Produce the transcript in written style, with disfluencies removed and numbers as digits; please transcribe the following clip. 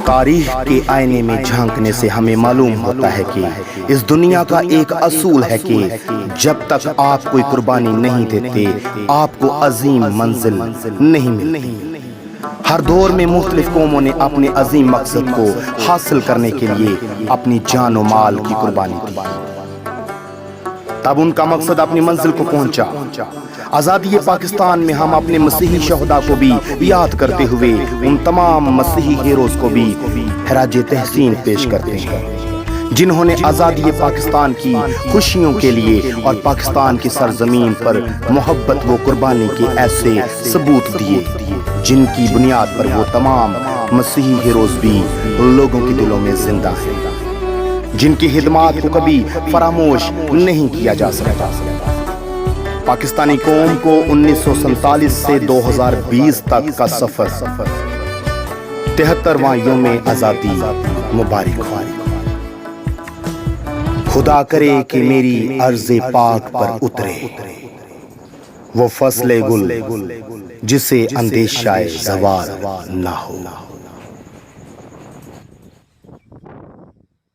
تاریخ کے آئینے میں جھانکنے سے ہمیں معلوم ہوتا ہے کہ اس دنیا کا ایک اصول ہے کہ جب تک آپ کوئی قربانی نہیں دیتے آپ کو عظیم منزل نہیں ملتی۔ ہر دور میں مختلف قوموں نے اپنے عظیم مقصد کو حاصل کرنے کے لیے اپنی جان و مال کی قربانی دی، تب ان کا مقصد اپنی منزل کو پہنچا۔ آزادی پاکستان میں ہم اپنے مسیحی شہداء کو بھی یاد کرتے ہوئے ان تمام مسیحی ہیروز کو بھی خراج تحسین پیش کرتے ہیں جنہوں نے آزادی پاکستان کی خوشیوں کے لیے اور پاکستان کی سرزمین پر محبت و قربانی کے ایسے ثبوت دیے جن کی بنیاد پر وہ تمام مسیحی ہیروز بھی لوگوں کے دلوں میں زندہ ہیں، جن کی خدمات کو کبھی فراموش نہیں کیا جا سکتا۔ پاکستانی قوم کو 1947 سے 2020 تک کا سفر 73واں یوم آزادی مبارک ہو۔ خدا کرے کہ میری عرض پاک پر اترے وہ فصل گل جسے اندیشہ زوال نہ ہو۔